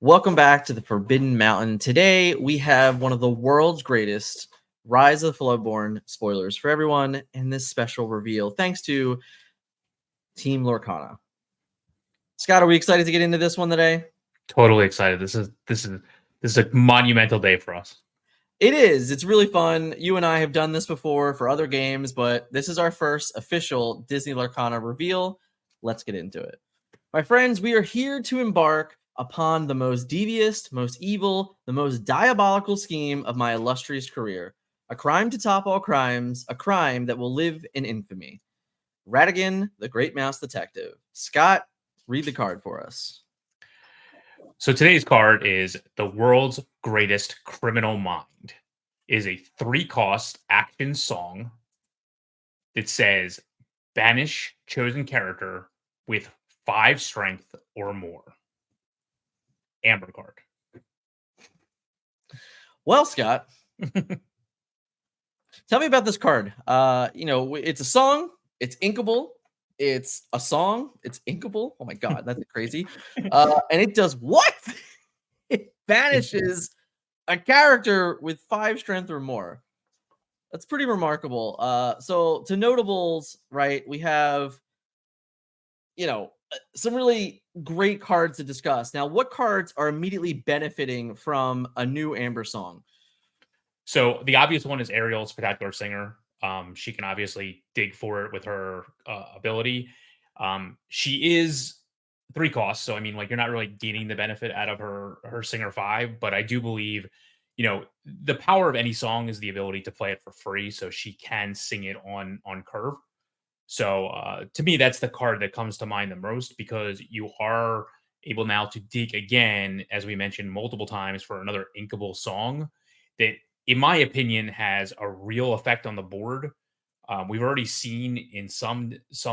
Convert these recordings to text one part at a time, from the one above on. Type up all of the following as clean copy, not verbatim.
Welcome back to the Forbidden Mountain. Today we have one of the world's greatest Rise of the Floodborn spoilers for everyone in this special reveal, thanks to Team Lorcana. Scott, are we excited to get into this one today? Totally excited. This is a monumental day for us. It is. It's really fun. You and I have done this before for other games, but this is our first official Disney Lorcana reveal. Let's get into it. My friends, we are here to embark upon the most devious, most evil, the most diabolical scheme of my illustrious career. A crime to top all crimes, a crime that will live in infamy. Ratigan, the Great Mouse Detective. Scott, read the card for us. So today's card is the world's greatest criminal mind. It is a 3-cost action song that says banish chosen character with 5 strength or more. Amber card. Well, Scott, tell me about this card. It's a song, it's inkable, it's a song, it's inkable. Oh my god, that's crazy. And it does what? It banishes a character with 5 strength or more. That's pretty remarkable. So to notables, right? We have, some really great cards to discuss. Now, what cards are immediately benefiting from a new Amber song? So the obvious one is Ariel, Spectacular Singer. She can obviously dig for it with her ability. She is 3 costs, so I mean, like you're not really gaining the benefit out of her Singer 5, but I do believe, the power of any song is the ability to play it for free, so she can sing it on curve. So to me, that's the card that comes to mind the most because you are able now to dig again, as we mentioned multiple times, for another inkable song that, in my opinion, has a real effect on the board. We've already seen in some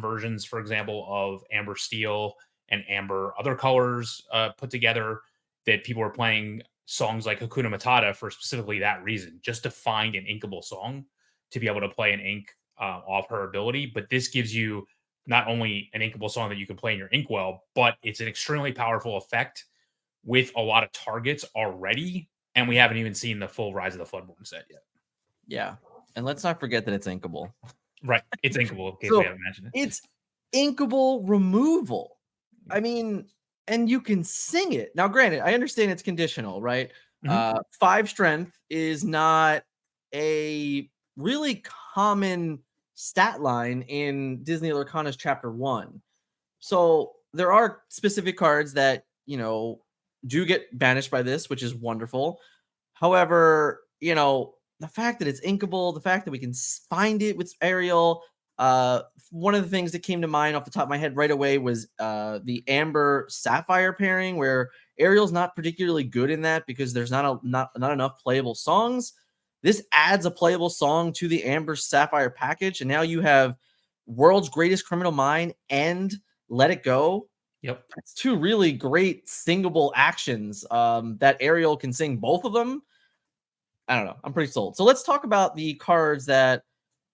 versions, for example, of Amber Steel and Amber other colors put together, that people are playing songs like Hakuna Matata for specifically that reason, just to find an inkable song to be able to play an ink off her ability. But this gives you not only an inkable song that you can play in your inkwell, but it's an extremely powerful effect with a lot of targets already. And we haven't even seen the full Rise of the Floodborn set yet. Yeah. And let's not forget that it's inkable. Right. It's inkable, in case we So haven't mentioned it. it's inkable removal. I mean, and you can sing it. Now, granted, I understand it's conditional, right? Mhm. 5 strength is not a really common stat line in Disney Lorcana's Chapter 1. So there are specific cards that, do get banished by this, which is wonderful. However, the fact that it's inkable, the fact that we can find it with Ariel, one of the things that came to mind off the top of my head right away was the Amber Sapphire pairing, where Ariel's not particularly good in that because there's not enough playable songs. This adds a playable song to the Amber Sapphire package, and now you have World's Greatest Criminal Mind and Let It Go. Yep. It's 2 really great singable actions that Ariel can sing both of them. I don't know. I'm pretty sold. So let's talk about the cards that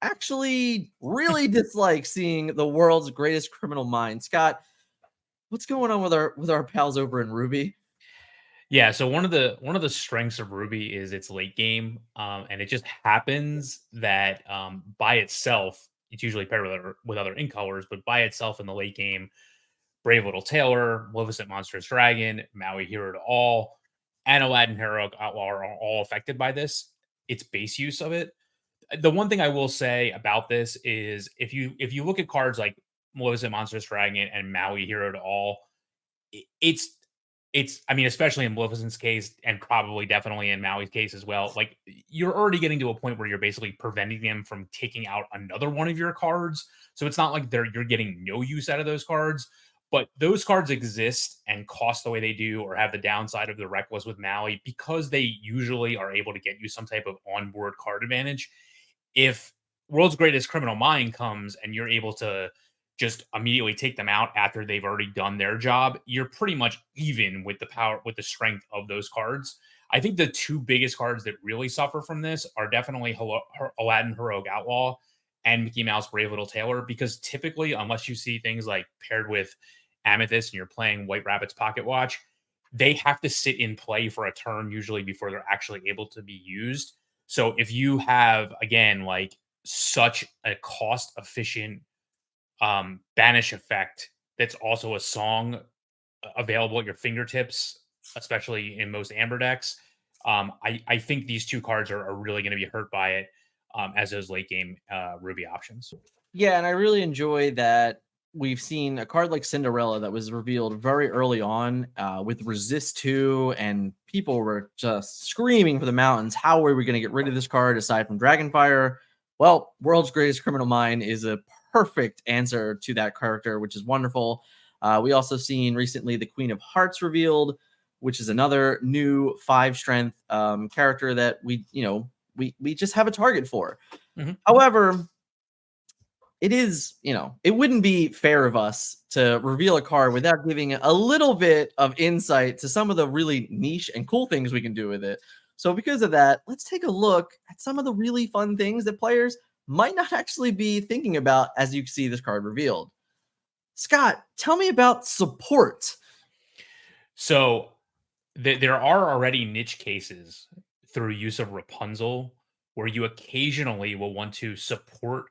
actually really dislike seeing the world's greatest criminal mind. Scott, what's going on with our pals over in Ruby? Yeah, so one of the strengths of Ruby is its late game, and it just happens that by itself, it's usually paired with other ink colors, but by itself in the late game, Brave Little Tailor, Maleficent Monstrous Dragon, Maui Hero to All, and Aladdin Heroic Outlaw are all affected by this. Its base use of it. The one thing I will say about this is if you look at cards like Maleficent Monstrous Dragon and Maui Hero to All, it's I mean, especially in Maleficent's case, and probably definitely in Maui's case as well, like you're already getting to a point where you're basically preventing them from taking out another one of your cards. So it's not like you're getting no use out of those cards, but those cards exist and cost the way they do, or have the downside of the Reckless with Maui, because they usually are able to get you some type of onboard card advantage. If World's Greatest Criminal Mind comes and you're able to just immediately take them out after they've already done their job, you're pretty much even with the power, with the strength of those cards. I think the 2 biggest cards that really suffer from this are definitely Aladdin Heroic Outlaw and Mickey Mouse Brave Little Tailor, because typically, unless you see things like paired with Amethyst and you're playing White Rabbit's Pocket Watch, they have to sit in play for a turn usually before they're actually able to be used. So if you have, again, like such a cost efficient banish effect that's also a song available at your fingertips, especially in most Amber decks, I think these two cards are really going to be hurt by it as those late game Ruby options. Yeah, and I really enjoy that we've seen a card like Cinderella that was revealed very early on with Resist 2, and people were just screaming for the mountains. How are we going to get rid of this card aside from Dragonfire? Well, World's Greatest Criminal Mind is a perfect answer to that character, which is wonderful. We also seen recently the Queen of Hearts revealed, which is another new 5 strength character that we just have a target for. Mm-hmm. However, it is, it wouldn't be fair of us to reveal a card without giving a little bit of insight to some of the really niche and cool things we can do with it. So because of that, let's take a look at some of the really fun things that players might not actually be thinking about as you see this card revealed. Scott, tell me about support. So there are already niche cases through use of Rapunzel where you occasionally will want to support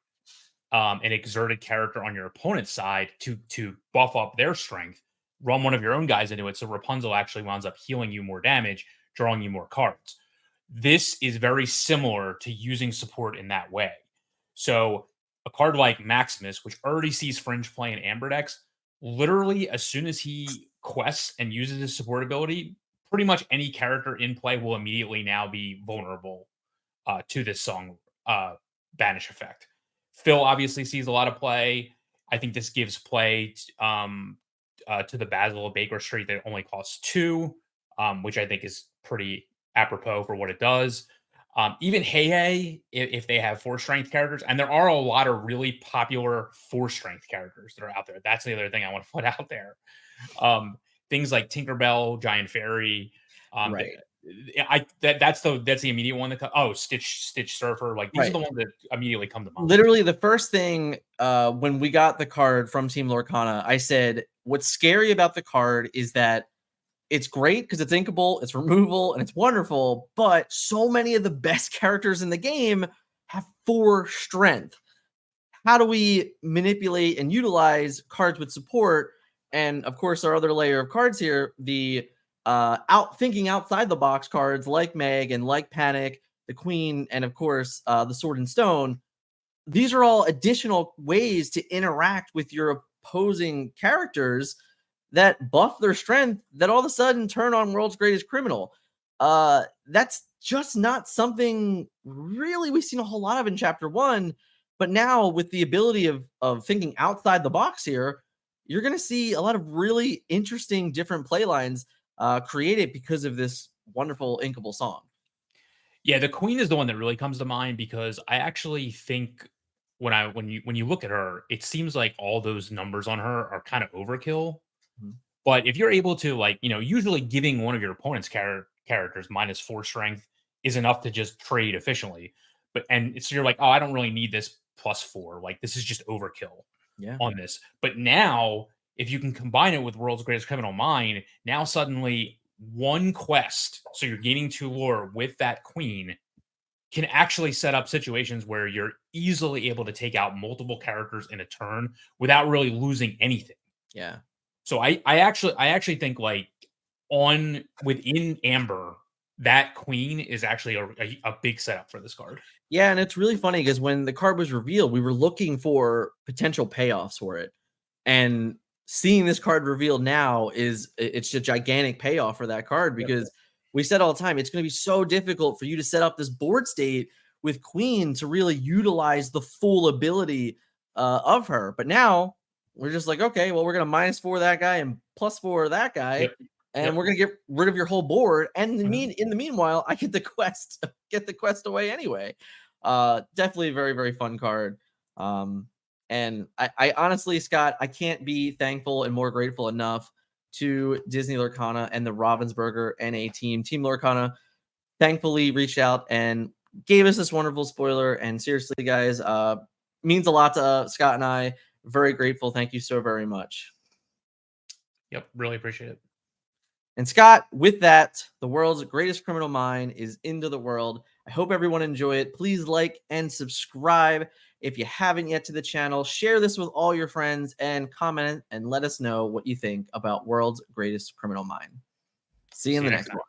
an exerted character on your opponent's side to buff up their strength, run one of your own guys into it. So Rapunzel actually winds up healing you more damage, drawing you more cards. This is very similar to using support in that way. So a card like Maximus, which already sees fringe play in Amber decks, literally as soon as he quests and uses his support ability, pretty much any character in play will immediately now be vulnerable to this song banish effect. Phil obviously sees a lot of play. I think this gives play to the Basil of Baker Street that only costs 2, which I think is pretty apropos for what it does. Even Hey Hey, if they have 4 strength characters, and there are a lot of really popular 4 strength characters that are out there. That's the other thing I want to put out there. Things like Tinkerbell, Giant Fairy, Right. that's the immediate one that Stitch Surfer, like these are the ones that immediately come to mind. Literally the first thing when we got the card from Team Lorcana, I said what's scary about the card is that it's great because it's inkable, it's removable, and it's wonderful, but so many of the best characters in the game have 4 strength. How do we manipulate and utilize cards with support? And of course, our other layer of cards here, the thinking outside the box cards like Meg and like Panic, the Queen, and of course, the Sword and Stone. These are all additional ways to interact with your opposing characters that buff their strength that all of a sudden turn on World's Greatest Criminal. That's just not something really we've seen a whole lot of in Chapter 1. But now with the ability of thinking outside the box here, you're going to see a lot of really interesting different play lines created because of this wonderful inkable song. Yeah, the Queen is the one that really comes to mind because I actually think when you look at her, it seems like all those numbers on her are kind of overkill. Mhm. But if you're able to, like, usually giving one of your opponent's characters -4 strength is enough to just trade efficiently. So you're like, oh, I don't really need this +4. Like, this is just overkill on this. But now, if you can combine it with World's Greatest Criminal Mind, now suddenly one quest, so you're gaining 2 lore with that Queen, can actually set up situations where you're easily able to take out multiple characters in a turn without really losing anything. Yeah. So I actually think like within Amber, that Queen is actually a big setup for this card. Yeah, and it's really funny because when the card was revealed, we were looking for potential payoffs for it. And seeing this card revealed now it's a gigantic payoff for that card because we said all the time it's going to be so difficult for you to set up this board state with Queen to really utilize the full ability of her. But now we're just like, okay, well, we're going to -4 that guy and +4 that guy. And we're gonna get rid of your whole board. And in the meanwhile, I get the quest away anyway. Definitely a very, very fun card. And I honestly, Scott, I can't be thankful and more grateful enough to Disney Lorcana and the Ravensburger NA team. Team Lorcana thankfully reached out and gave us this wonderful spoiler. And seriously, guys, means a lot to Scott and I. Very grateful. Thank you so very much. Yep, really appreciate it. And Scott, with that, the world's greatest criminal mind is into the world. I hope everyone enjoy it. Please like and subscribe if you haven't yet to the channel. Share this with all your friends and comment and let us know what you think about World's Greatest Criminal Mind. See you in the next one.